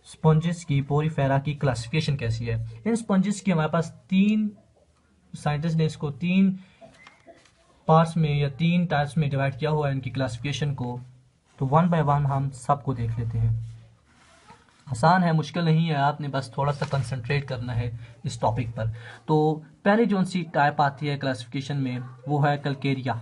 स्पंजेस की पोरीफेरा की क्लासिफिकेशन कैसी है। इन स्पंजेस की हमारे पास तीन, साइंटिस्ट ने इसको तीन पार्ट्स में या तीन टाइप्स में डिवाइड किया हुआ है इनकी क्लासिफिकेशन को। तो वन बाय वन हम सबको देख लेते हैं। आसान है, मुश्किल नहीं है, आपने बस थोड़ा सा कंसंट्रेट करना है इस टॉपिक पर। तो पहले जो सी टाइप आती है क्लासिफिकेशन में वो है कलकेरिया।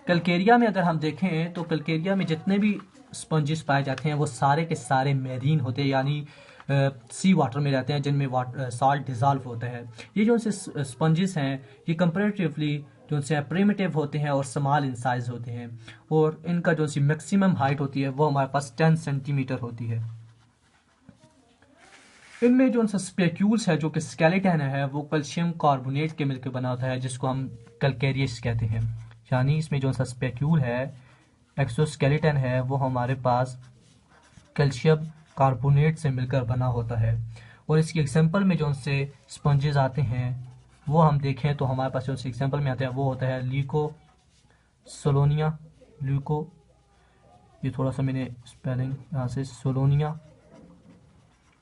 कलकेरिया में अगर हम देखें तो कलकेरिया में जितने भी स्पंजेस पाए जाते हैं वो सारे के सारे मैरीन होते हैं, यानी सी वाटर में रहते हैं, जिनमें साल्ट डिजॉल्व होता है। ये जो से स्पंजेस हैं ये कंपेरेटिवली जो से प्रिमिटिव होते हैं और स्मॉल इन साइज होते हैं, और इनका जो सी मैक्सिमम हाइट होती है वो हमारे पास 10 सेंटीमीटर होती है। इनमें जो सा स्पेक्यूल्स है, जो कि स्केलेटन है, वो कैल्शियम कार्बोनेट के मिलकर बना होता है, जिसको हम कैलकेरियस कहते हैं। यानी इसमें जो सा स्पेक्यूल है, एक्सोस्केलेटन है, वो हमारे पास कैल्शियम कार्बोनेट से मिलकर बना होता है। और इसकी एग्जांपल में जो से स्पंजेस आते हैं वो हम देखें तो हमारे पास जो से एग्जांपल में आते हैं वो होता है ल्यूको सोलोनिया, ल्यूको, ये थोड़ा सा मैंने स्पेलिंग यहाँ से, सोलोनिया।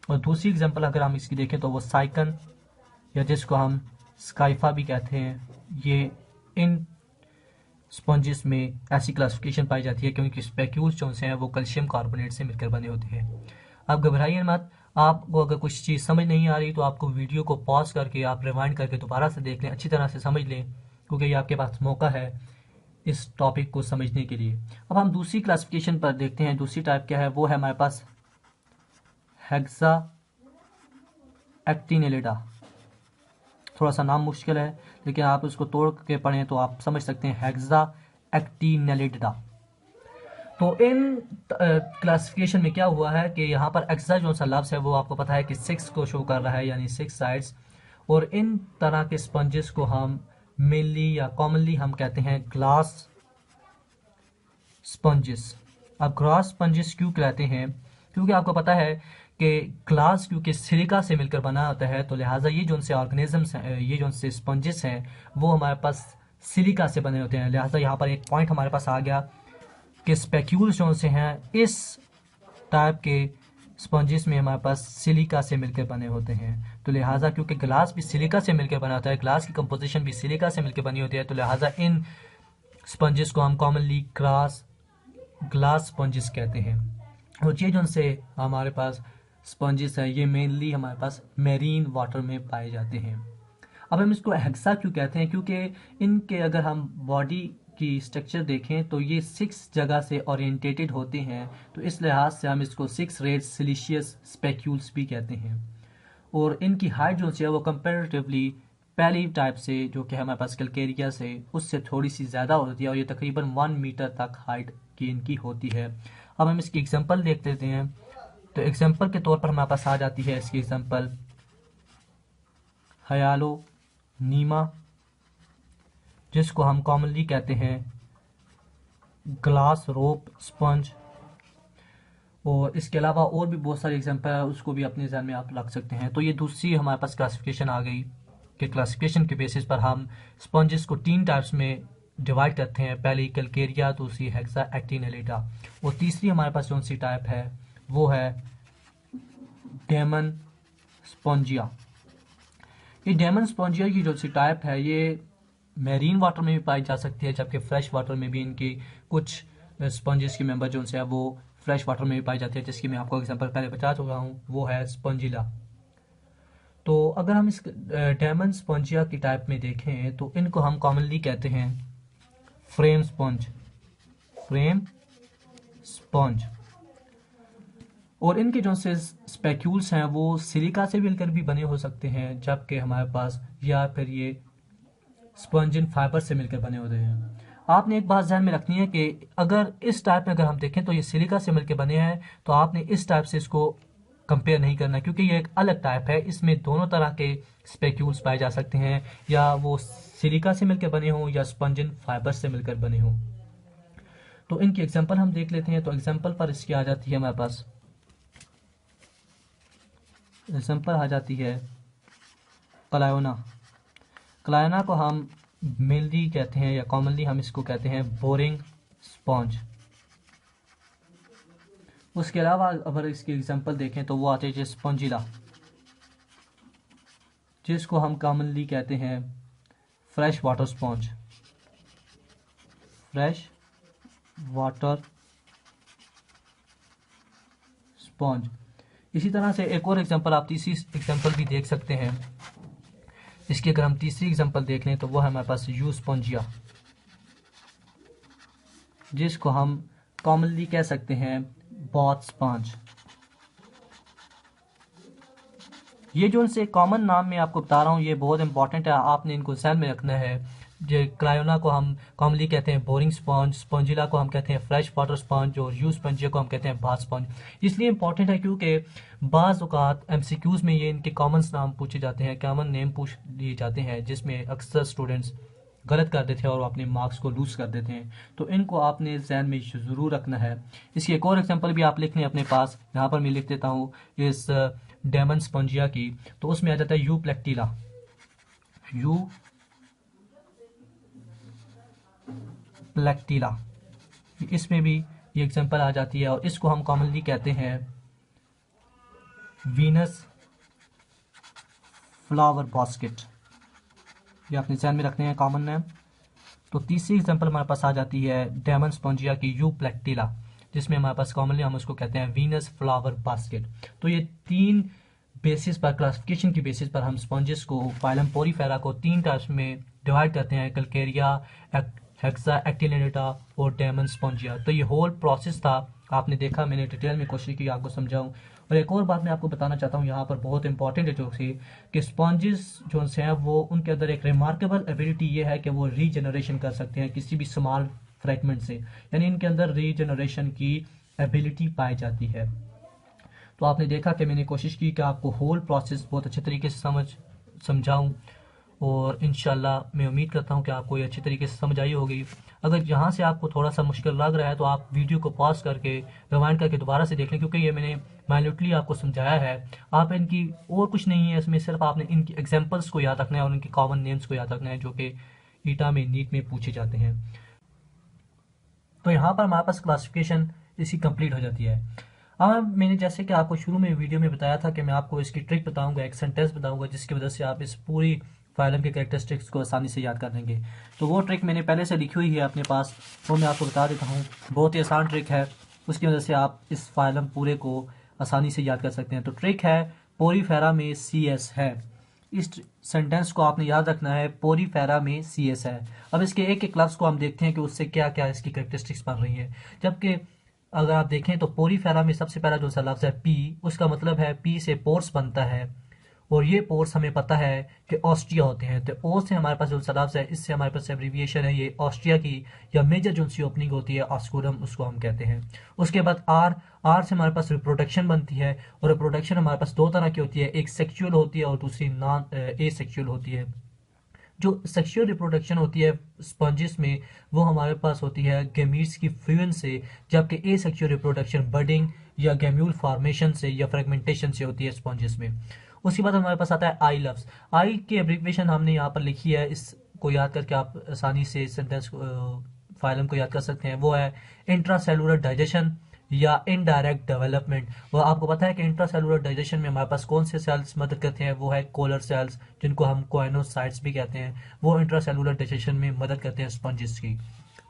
और दूसरी एग्जांपल अगर हम इसकी देखें तो वो साइकन, या जिसको हम स्काइफा भी कहते हैं। ये इन स्पंजेस में ऐसी क्लासिफिकेशन पाई जाती है क्योंकि स्पेक्यूल्स जो हैं वो कैल्शियम कार्बोनेट से मिलकर बने होते हैं। आप घबराइए मत, आपको अगर कुछ चीज़ समझ नहीं आ रही तो आपको वीडियो को पॉज करके आप रिवाइंड करके दोबारा से देख लें, अच्छी तरह से समझ लें, क्योंकि ये आपके पास मौका है इस टॉपिक को समझने के लिए। अब हम दूसरी क्लासिफिकेशन पर देखते हैं। दूसरी टाइप क्या है, वो है हमारे पास हेक्सा एक्टिनेलिडा। थोड़ा सा नाम मुश्किल है, लेकिन आप उसको तोड़ के पढ़ें तो आप समझ सकते हैं, हेक्सा एक्टिनेलिडा। तो इन क्लासिफिकेशन में क्या हुआ है कि यहाँ पर एक्सा जो सा लफ्ज़ है वो आपको पता है कि 6 को शो कर रहा है, यानी 6 साइड्स। और इन तरह के स्पंजेस को हम मेनली या कॉमनली हम कहते हैं ग्लास स्पंजेस। अब ग्लास स्पंजेस क्यों कहते हैं, क्योंकि आपको पता है कि ग्लास क्योंकि सिलिका से मिलकर बना होता है, तो लिहाजा ये जो से ऑर्गेनिजम्स हैं, ये जो से स्पंजेस हैं, वो हमारे पास सिलिका से बने होते हैं। लिहाजा यहाँ पर एक पॉइंट हमारे पास आ गया कि स्पेक्यूल्स जो से हैं इस टाइप के स्पंजेस में हमारे पास सिलिका से मिलकर बने होते हैं। तो लिहाजा क्योंकि ग्लास भी सिलिका से मिलकर बना होता है, ग्लास की कंपोजिशन भी सिलिका से मिलकर बनी होती है, तो लिहाजा इन स्पंजेस को हम कॉमनली ग्लास स्पंजेस कहते हैं। और ये जो से हमारे पास स्पंजेस है ये मेनली हमारे पास मेरीन वाटर में पाए जाते हैं। अब हम इसको हेक्सा क्यों कहते हैं, क्योंकि इनके अगर हम बॉडी की स्ट्रक्चर देखें तो ये 6 जगह से ओरिएंटेटेड होते हैं, तो इस लिहाज से हम इसको 6 रेड सिलिशियस स्पेक्यूल्स भी कहते हैं। और इनकी हाइट जो है वो कंपेरेटिवली पहली टाइप से जो कि हमारे पास कैलकेरिया से उससे थोड़ी सी ज़्यादा होती है, और ये तकरीबन 1 मीटर तक हाइट की इनकी होती है। अब हम इसकी एग्जांपल देख लेते हैं। तो एग्जांपल के तौर पर हमारे पास आ जाती है इसकी एग्जांपल हयालो नीमा, जिसको हम कॉमनली कहते हैं ग्लास रोप स्पंज। और इसके अलावा और भी बहुत सारे एग्जांपल है, उसको भी अपने ध्यान में आप रख सकते हैं। तो ये दूसरी हमारे पास क्लासिफिकेशन आ गई कि क्लासिफिकेशन के बेसिस पर हम स्पंजेस को 3 टाइप्स में डिवाइड करते हैं। पहली कैलकेरिया, दूसरी हेक्सा एक्टिनेलिडा, और तीसरी हमारे पास कौन सी टाइप है वो है डेमन स्पॉन्जिया। ये डेमन स्पॉन्जिया की जो सी टाइप है ये मैरीन वाटर में भी पाई जा सकती है, जबकि फ्रेश वाटर में भी इनकी कुछ स्पंजेस की मेंबर जो है वो फ्रेश वाटर में भी पाई जाती है, जिसकी मैं आपको एग्जांपल पहले बता चुका हूँ, वो है स्पंजिला। तो अगर हम इस डेमन स्पॉन्जिया की टाइप में देखें तो इनको हम कॉमनली कहते हैं फ्रेम स्पंज, फ्रेम स्पंज। और इनके जो से स्पेक्यूल्स हैं वो सिलिका से मिलकर भी बने हो सकते हैं, जबकि हमारे पास या फिर ये स्पंजिन फाइबर से मिलकर बने होते हैं। आपने एक बात ध्यान में रखनी है कि अगर इस टाइप में अगर हम देखें तो ये सिलिका से मिलकर बने हैं, तो आपने इस टाइप से इसको कंपेयर नहीं करना, क्योंकि ये एक अलग टाइप है। इसमें दोनों तरह के स्पेक्यूल्स पाए जा सकते हैं, या वो सिलिका से मिलकर बने हों या स्पंजिन फाइबर से मिलकर बने हों। तो इनकी एग्जांपल हम देख लेते हैं। तो एग्जांपल पर इसकी आ जाती है हमारे पास, एग्जांपल आ जाती है क्लायोना। क्लायोना को हम मेनली कहते हैं या कॉमनली हम इसको कहते हैं बोरिंग स्पॉन्ज। उसके अलावा अगर इसकी एग्जांपल देखें तो वो आते हैं स्पॉन्जिला, जिसको हम कॉमनली कहते हैं fresh water sponge, fresh water sponge. इसी तरह से एक और एग्जांपल, आप तीसरी एग्जांपल भी देख सकते हैं। इसकी अगर हम तीसरी एग्जांपल देख लें तो वो है हमारे पास यू स्पॉन्जिया, जिसको हम कॉमनली कह सकते हैं बॉथ स्पॉन्ज। ये जो उनसे कॉमन नाम मैं आपको बता रहा हूँ ये बहुत इंपॉर्टेंट है, आपने इनको ध्यान में रखना है। जो क्रायोना को हम कॉमनली कहते हैं बोरिंग स्पॉन्ज, स्पॉन्जिला को हम कहते हैं फ्रेश वाटर स्पॉन्ज और यू स्पॉन्जिया को हम कहते हैं बाथ स्पॉन्ज। इसलिए इंपॉर्टेंट है क्योंकि बाज़ औक़ात एमसीक्यूज में ये इनके कॉमन नाम पूछे जाते हैं, कॉमन नेम पूछ लिए जाते हैं, जिसमें अक्सर स्टूडेंट्स गलत कर देते हैं और अपने मार्क्स को लूज़ कर देते हैं। तो इनको आपने ज़हन में ज़रूर रखना है। इसकी एक और एग्जांपल भी आप लिख लें अपने पास, यहाँ पर मैं लिख देता हूँ इस डेमन स्पॉन्जिया की। तो उसमें आ जाता है यू प्लेक्टिला, यू प्लेक्टिला, इसमें भी ये एग्जांपल आ जाती है और इसको हम कॉमनली कहते हैं वीनस फ्लावर बास्केट। ये आपने ध्यान में रखने हैं कॉमन नेम। तो तीसरी एग्जांपल हमारे पास आ जाती है डेमन स्पॉन्जिया की यू प्लेक्टिला, जिसमें हमारे पास कॉमनली हम उसको कहते हैं वीनस फ्लावर बास्केट। तो ये तीन बेसिस पर, क्लासिफिकेशन की बेसिस पर हम स्पॉन्जेस को, फाइलम पोरीफेरा को तीन टाइप्स में डिवाइड करते हैं, कल्केरिया, हेक्सा एक्टिनेटा और डेमन स्पॉन्जिया। तो ये होल प्रोसेस था, आपने देखा, मैंने डिटेल में कोशिश की आपको समझाऊं। और एक और बात मैं आपको बताना चाहता हूँ यहाँ पर बहुत इंपॉर्टेंट है जो कि स्पॉन्जेस जो हैं वो, उनके अंदर एक रिमार्केबल एबिलिटी ये है कि वो रीजनरेशन कर सकते हैं किसी भी स्मॉल फ्रेगमेंट से, यानी इनके अंदर रीजनरेशन की एबिलिटी पाई जाती है। तो आपने देखा कि मैंने कोशिश की कि आपको होल प्रोसेस बहुत अच्छे तरीके से समझाऊं और इंशाल्लाह मैं उम्मीद करता हूं कि आपको ये अच्छी तरीके से समझ आई होगी। अगर यहाँ से आपको थोड़ा सा मुश्किल लग रहा है तो आप वीडियो को पॉज करके रिवाइंड करके दोबारा से देख लें, क्योंकि ये मैंने माइन्यूटली आपको समझाया है। आप इनकी और कुछ नहीं है इसमें, सिर्फ आपने इनकी एग्जाम्पल्स को याद रखना है और इनके कॉमन नेम्स को याद रखना है जो कि ईटा में, नीट में पूछे जाते हैं। तो यहाँ पर हमारे पास क्लासिफिकेशन इसकी कंप्लीट हो जाती है। अब मैंने जैसे कि आपको शुरू में वीडियो में बताया था कि मैं आपको इसकी ट्रिक बताऊंगा, एक सेंटेंस बताऊंगा जिसकी वजह से आप इस पूरी फाइलम के कैरेक्टरिस्टिक्स को आसानी से याद कर लेंगे। तो वो ट्रिक मैंने पहले से लिखी हुई है अपने पास, वो मैं आपको बता देता हूँ। बहुत ही आसान ट्रिक है, उसकी वजह से आप इस फाइलम पूरे को आसानी से याद कर सकते हैं। तो ट्रिक है पोरीफेरा में CS है। इस सेंटेंस को आपने याद रखना है, पोरीफेरा में CS है। अब इसके एक एक लफ्ज़ को हम देखते हैं कि उससे क्या क्या इसकी कैरेक्टरिस्टिक्स बन रही है। जबकि अगर आप देखें तो पोरीफेरा में सबसे पहला जो सा लफ्ज़ है पी, उसका मतलब है पी से पोर्स बनता है और ये पोर्स हमें पता है कि ऑस्ट्रिया होते हैं। तो ओ से हमारे पास जो सा लफ्ज़ है, इससे हमारे पास एब्रीविएशन है ये ऑस्ट्रिया की, या मेजर जो सी ओपनिंग होती है ऑस्कुरम, उसको हम कहते हैं। उसके बाद आर, आर से हमारे पास रिप्रोडक्शन बनती है और रिप्रोडक्शन हमारे पास दो तरह की होती है, एक सेक्सुअल होती है और दूसरी नॉन ए सेक्सुअल होती है। जो सेक्सुअल रिप्रोडक्शन होती है स्पॉन्जिस में वो हमारे पास होती है गैमीट्स की फ्यूजन से, जबकि ए सेक्सुअल रिप्रोडक्शन बडिंग या गैम्यूल फॉर्मेशन से या फ्रेगमेंटेशन से होती है स्पॉन्जिस में। उसके बाद हमारे पास आता है आई लफ्ज़। आई की एब्रिविएशन हमने यहाँ पर लिखी है, इसको याद करके आप आसानी से सेंटेंस फाइलम को याद कर सकते हैं। वो है इंट्रासेलुलर डाइजेशन या इनडायरेक्ट डेवलपमेंट। वो आपको पता है कि इंट्रासेलुलर डाइजेशन में हमारे पास कौन से सेल्स मदद करते हैं, वो है कोलर सेल्स, जिनको हम कोएनोसाइट्स भी कहते हैं। वो इंट्रासेलुलर डाइजेशन में मदद करते हैं स्पंजिस की।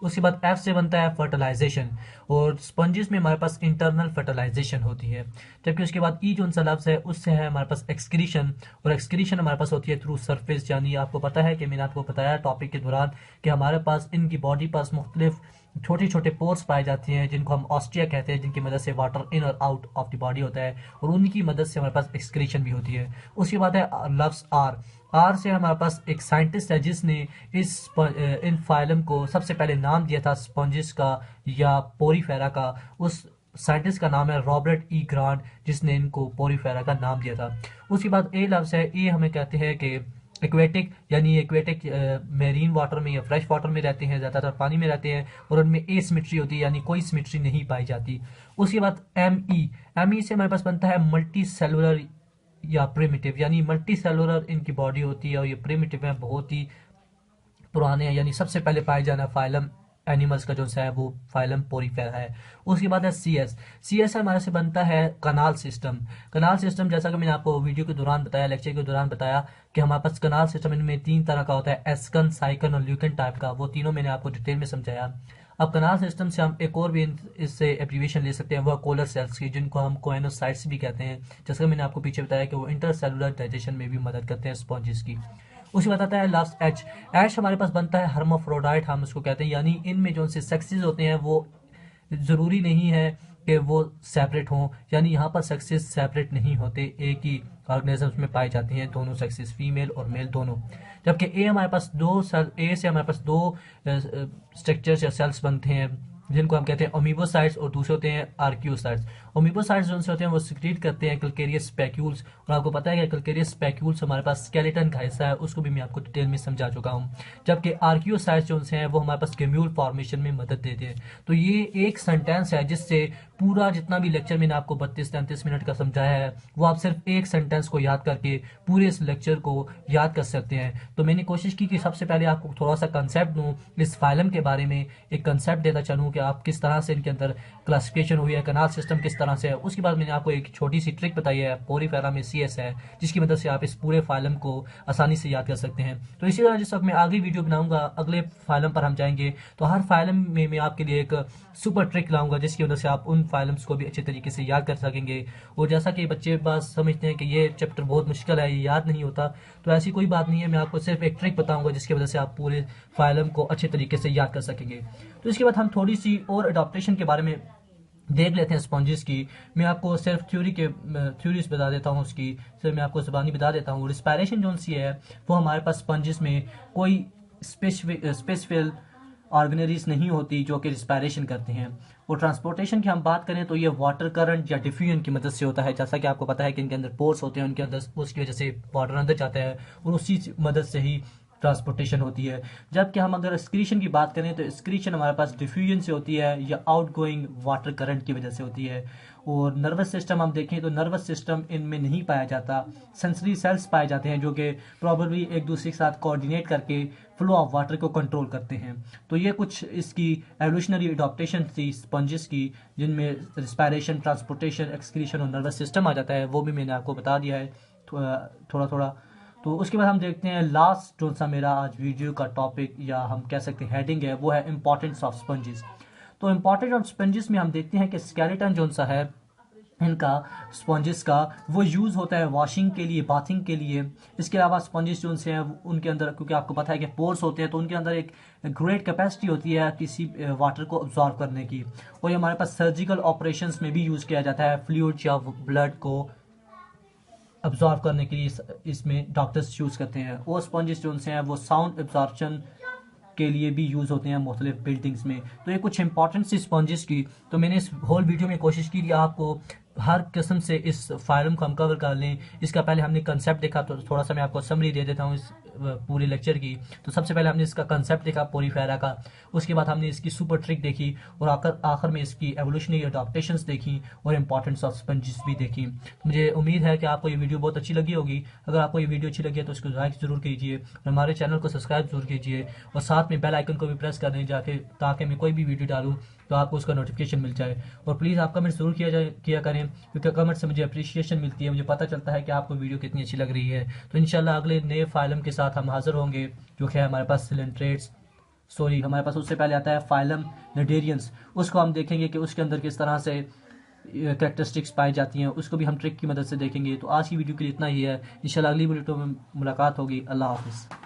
उसके बाद एफ से बनता है फर्टिलाइजेशन, और स्पंजिस में हमारे पास इंटरनल फर्टिलाइजेशन होती है। जबकि उसके बाद ई जो लफ्ज़ है उससे है हमारे पास एक्सक्रीशन, और एक्सक्रीशन हमारे पास होती है थ्रू सरफेस। यानी आपको पता है कि मैंने आपको बताया टॉपिक के दौरान कि हमारे पास इनकी बॉडी पास मुख्तलिफ छोटे छोटे पोर्स पाए जाते हैं जिनको हम ऑस्ट्रिया कहते हैं, जिनकी मदद से वाटर इन और आउट ऑफ द बॉडी होता है, और उनकी मदद से हमारे पास एक्सक्रीशन भी होती है। उसके बाद है लफ्ज़ आर। आर से हमारे पास एक साइंटिस्ट है जिसने इन फाइलम को सबसे पहले नाम दिया था स्पॉन्जिस का या पोरीफेरा का। उस साइंटिस्ट का नाम है रॉबर्ट ई ग्रांट, जिसने इनको पोरीफेरा का नाम दिया था। उसके बाद ए लफ्ज़ है, ए हमें कहते हैं कि एक्वेटिक, यानी एक्वेटिक मेरीन वाटर में या फ्रेश वाटर में रहते हैं, ज़्यादातर पानी में रहते हैं, और उनमें ए सिमेट्री होती है, यानी कोई सिमेट्री नहीं पाई जाती। उसके बाद एम ई से हमारे पास बनता है मल्टी सेलुलर या प्रिमिटिव, यानी मल्टी सेलुलर इनकी बॉडी होती है और ये प्रिमिटिव है, बहुत ही पुराने यानी सबसे पहले पाए जाना फाइलम एनिमल्स का जो है वो फाइलम पोरीफेरा है। उसके बाद है सी एस हमारे से बनता है कनाल सिस्टम। कनाल सिस्टम जैसा कि मैंने आपको वीडियो के दौरान बताया, लेक्चर के दौरान बताया कि हमारे पास कनाल सिस्टम इनमें 3 तरह का होता है, एस्कन, साइकन और ल्यूकन टाइप का। वो तीनों मैंने आपको डिटेल में समझाया। अब कनाल सिस्टम से हम एक और भी इससे एब्रीविएशन ले सकते हैं, वह कोलर सेल्स की, जिनको हम कोएनोसाइट्स भी कहते हैं। जैसा कि मैंने आपको पीछे बताया कि वो इंटरसेलुलर डाइजेशन में भी मदद करते हैं स्पॉन्जेस की। उसके बाद आता है लास्ट एच हमारे पास बनता है हर्माफ्रोडाइट, हम उसको कहते हैं, यानी इनमें जो से सेक्सेस होते हैं वो ज़रूरी नहीं है कि वो सेपरेट हों, यानी यहाँ पर सेक्सेस सेपरेट नहीं होते, एक ही ऑर्गेनिजम्स में पाई जाती हैं दोनों सेक्सेस, फीमेल और मेल दोनों। जबकि ए हमारे पास दो सेल, ए से हमारे पास दो स्ट्रक्चर्स या सेल्स बनते हैं जिनको हम कहते हैं ओमीबोसाइट्स, और दूसरे होते हैं आर्क्योसाइट्स। ओमीबोसाइट्स जो होते हैं वो सिक्रीट करते हैं कैल्केरियस स्पैक्यूल्स, और आपको पता है कि कैल्केरियस स्पैक्यूल्स हमारे पास स्केलेटन का हिस्सा है, उसको भी मैं आपको डिटेल में समझा चुका हूँ। जबकि आर्क्योसाइट्स जो हैं वो हमारे पास गेम्यूल फॉर्मेशन में मदद देते हैं। तो ये एक सेंटेंस है जिससे पूरा जितना भी लेक्चर मैंने आपको 32-33 मिनट का समझाया है वो आप सिर्फ एक सेंटेंस को याद करके पूरे इस लेक्चर को याद कर सकते हैं। तो मैंने कोशिश की कि सबसे पहले आपको थोड़ा सा कंसेप्ट दूं इस फाइलम के बारे में, एक कंसेप्ट देता चलूं कि आप किस तरह से इनके अंदर क्लासिफिकेशन हुई है, कनाल सिस्टम किस तरह से है। उसके बाद मैंने आपको एक छोटी सी ट्रिक बताई है, पोरीफेरा में CS है, जिसकी मदद से आप इस पूरे फाइलम को आसानी से याद कर सकते हैं। तो इसी तरह जिस वक्त मैं आगे वीडियो बनाऊंगा अगले फाइलम पर हम जाएंगे, तो हर फाइलम में मैं आपके लिए एक सुपर ट्रिक लाऊंगा जिसकी वजह से आप उन फाइलम्स को भी अच्छे तरीके से याद कर सकेंगे। और जैसा कि बच्चे बस समझते हैं कि ये चैप्टर बहुत मुश्किल है, ये याद नहीं होता, तो ऐसी कोई बात नहीं है। मैं आपको सिर्फ एक ट्रिक बताऊंगा जिसकी वजह से आप पूरे फाइलम को अच्छे तरीके से याद कर सकेंगे। तो इसके बाद हम थोड़ी सी और अडॉप्टेशन के बारे में देख लेते हैं स्पॉन्जेस की। मैं आपको सिर्फ थ्योरीज बता देता हूँ उसकी, सिर्फ मैं आपको ज़बानी बता देता हूँ। रिस्पायरेशन जो सी है वो हमारे पास स्पॉन्जेस में कोई स्पेसिफिक ऑर्गेनरीज नहीं होती जो कि रिस्पायरेशन करते हैं। और ट्रांसपोर्टेशन की हम बात करें तो ये वाटर करंट या डिफ्यूजन की मदद से होता है। जैसा कि आपको पता है कि इनके अंदर पोर्स होते हैं, उनके अंदर उसकी वजह से वाटर अंदर जाता है और उसी मदद से ही ट्रांसपोर्टेशन होती है। जबकि हम अगर एक्सक्रीशन की बात करें तो एक्सक्रीशन हमारे पास डिफ्यूजन से होती है या आउटगोइंग वाटर करंट की वजह से होती है। और नर्वस सिस्टम हम देखें तो नर्वस सिस्टम इनमें नहीं पाया जाता, सेंसरी सेल्स पाए जाते हैं जो कि प्रॉबली एक दूसरे के साथ कोऑर्डिनेट करके फ्लो ऑफ वाटर को कंट्रोल करते हैं। तो ये कुछ इसकी एवोल्यूशनरी अडॉप्टेशन थी स्पंजेस की, जिनमें रिस्पायरेशन, ट्रांसपोर्टेशन, एक्सक्रीशन और नर्वस सिस्टम आ जाता है। वो भी मैंने आपको बता दिया है थोड़ा थोड़ा। तो उसके बाद हम देखते हैं लास्ट जो सा मेरा आज वीडियो का टॉपिक या हम कह सकते हैं हेडिंग है, वो है इंपॉर्टेंस ऑफ स्पंजेस। तो इंपॉर्टेंस ऑफ स्पंजेस में हम देखते हैं कि स्केलेटन जो सा है इनका, स्पॉन्जेस का, वो यूज़ होता है वॉशिंग के लिए, बाथिंग के लिए। इसके अलावा स्पॉन्जेस जो से हैं उनके अंदर, क्योंकि आपको पता है कि पोर्स होते हैं, तो उनके अंदर एक ग्रेट कैपेसिटी होती है किसी वाटर को अब्जॉर्व करने की। और ये हमारे पास सर्जिकल ऑपरेशंस में भी यूज़ किया जाता है, फ्लूइड या ब्लड को अब्जॉर्व करने के लिए इसमें डॉक्टर्स यूज़ करते हैं। और स्पॉन्जेस जो हैं वो साउंड एब्जॉर्प्शन के लिए भी यूज़ होते हैं मुख्तलिफ बिल्डिंग्स में। तो ये कुछ इंपॉर्टेंट सी स्पॉन्जेस की, तो मैंने इस होल वीडियो में कोशिश की कि आपको हर किस्म से इस फाइलम को हम कवर कर लें। इसका पहले हमने कंसेप्ट देखा, तो थोड़ा सा मैं आपको समरी दे देता हूँ इस पूरे लेक्चर की। तो सबसे पहले हमने इसका कंसेप्ट देखा पोरीफेरा का, उसके बाद हमने इसकी सुपर ट्रिक देखी, और आखिर में इसकी एवोल्यूशनरी अडॉप्टेशंस देखी और इंपॉर्टेंस ऑफ स्पंजेस भी देखी। तो मुझे उम्मीद है कि आपको ये वीडियो बहुत अच्छी लगी होगी। अगर आपको ये वीडियो अच्छी लगी है तो इसको लाइक ज़रूर कीजिए और हमारे चैनल को सब्सक्राइब जरूर कीजिए, और साथ में बेल आइकन को भी प्रेस कर दें जाके, ताकि मैं कोई भी वीडियो डालूँ तो आपको उसका नोटिफिकेशन मिल जाए। और प्लीज़ आप कमेंट ज़रूर किया करें, क्योंकि कमेंट से मुझे अप्रिशिएशन मिलती है, मुझे पता चलता है कि आपको वीडियो कितनी अच्छी लग रही है। तो इंशाल्लाह अगले नए फाइलम के साथ हम हाजिर होंगे, जो कि है हमारे पास सिलेंट्रेट्स, हमारे पास उससे पहले आता है फाइलम निडेरियंस। उसको हम देखेंगे कि उसके अंदर किस तरह से कैरेक्टरिस्टिक्स पाई जाती हैं, उसको भी हम ट्रिक की मदद से देखेंगे। तो आज की वीडियो के लिए इतना ही है, इंशाल्लाह अगली वीडियो में मुलाकात होगी। अल्लाह हाफिज़।